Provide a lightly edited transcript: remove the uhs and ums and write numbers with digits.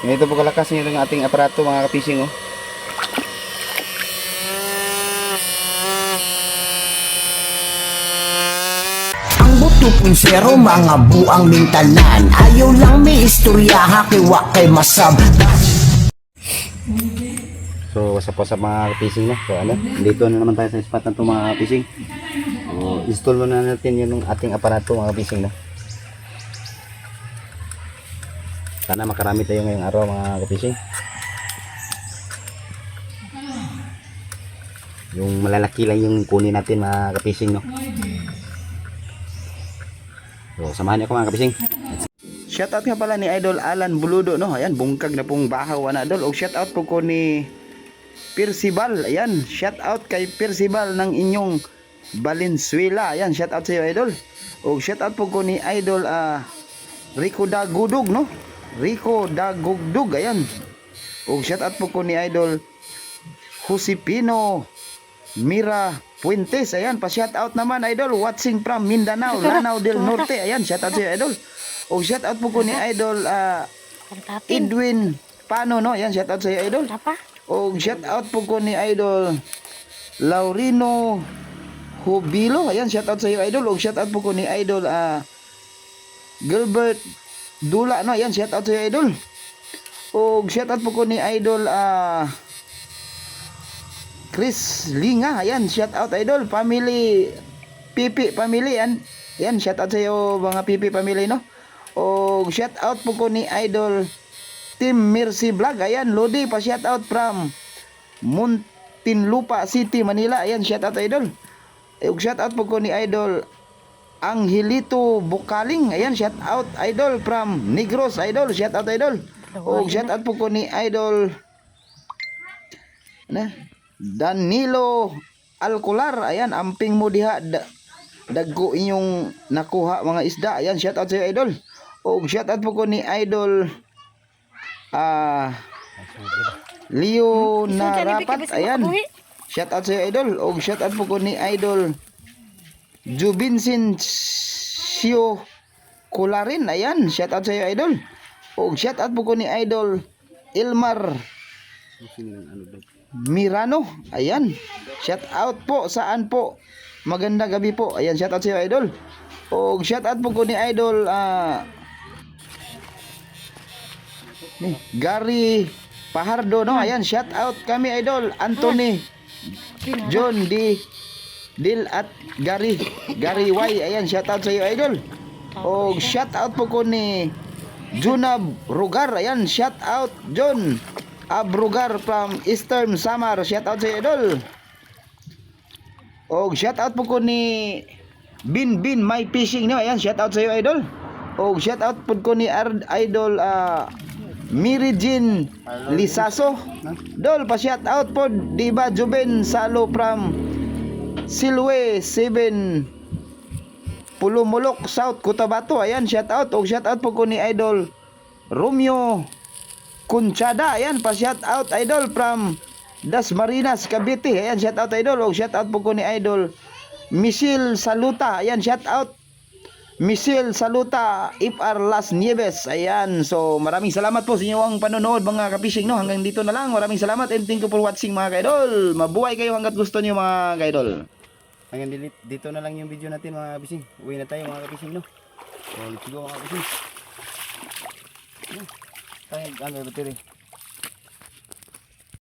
Ganito po kalakas yung ating aparato mga kapising, oh. Ang buto punsero mga buang mintanan. Ayaw lang may istorya hakiwa kay masab. So sa mga kapising, no. So ano, dito na naman tayo sa spot na ito mga kapising. So install muna natin yung ating aparato mga kapising, no. Sana makarami tayo ngayong araw mga kapising. Yung malalaki lang yung kunin natin mga kapising, no. So samahan niyo ako mga kapising. Shoutout nga pala ni Idol Alan Buludo, no. Ayan, bungkag na pong bahaw na idol. O shoutout po ko ni Percival. Ayan, shoutout kay Percival ng inyong Valenzuela. Ayan, shoutout sa iyo idol. O shoutout po ko ni Idol Rico Dagudog, no. Rico Dagugdug, ayan. O shoutout po ko ni Idol Josepino Mira Puentes, ayan. Pa shoutout naman idol, watching from Mindanao, Lanao del Norte, ayan. Shoutout sa iyo idol. O shoutout po ko ni Idol Edwin Pano, no. Ayan, shoutout sa iyo idol. O shoutout po ko ni Idol Laurino Hubilo, ayan. Shoutout sa iyo idol. O shoutout po ko ni Idol Gilbert Dula, no. Ayan, shoutout sa iyo idol. O shoutout po ko ni Idol Chris Linga, ayan. Shoutout idol. Family Pipi family, yan. Yan, shoutout sa iyo mga Pipi family, no. O shoutout po ko ni Idol Team Mercy Vlog, ayan. Lodi, pa shoutout from Muntinlupa City, Manila, ayan. Shoutout idol. O shoutout po ko ni Idol Angelito Bukaling, ayan. Shout out idol from Negros, idol. Shout out idol. O shout out po ko ni Idol Danilo Alcolar, ayan. Amping mo diha dagko inyong nakuha mga isda, ayan. Shout out sa iyo idol. O shout out po ko ni Idol Leo Narapat, ayan. Shout out sa iyo idol. O shout out po ko ni Idol Jubinsin Sio Kularin, ayan. Shout out sa iyo idol. O shout out po ko ni Idol Ilmar Mirano, ayan. Shout out po, saan po? Maganda gabi po, ayan. Shout out sa iyo idol. O shout out po ko ni Idol Gary Pahardo, no. Ayan, shout out kami idol Anthony John Dil at Gary Y, ayan. Shout out sa iyo idol. O shout out po ko ni Junab Rugar, ayan. Shout out John Abrugar from Eastern Samar, shout out sa iyo idol. O shout out po ko ni Bin My Fishing, no. Ayan, shout out sa iyo idol. O shout out po ko ni Idol Mirijin Lisaso, dol. Pa shout out po diba Juben Salo from Silwe 7 Pulumulok South Cotabato, ayan. Shout out. O shout out po ko ni Idol Romeo Kunchada, ayan. Pa shout out idol from Dasmariñas Cavite, ayan. Shout out idol. O shout out po ko ni Idol Misil Saluta, ayan. Shout out Misil Saluta FR Las Nieves, ayan. So maraming salamat po sa inyong panonood mga kapising, no. Hanggang dito na lang. Maraming salamat and thank you for watching mga kaidol. Mabuhay kayo hanggat gusto niyo mga kaidol. Hanggang dito na lang yung video natin mga kapising. Uwi na tayo mga kapising, no. So let's go mga kapising. Tayo, ano, battery.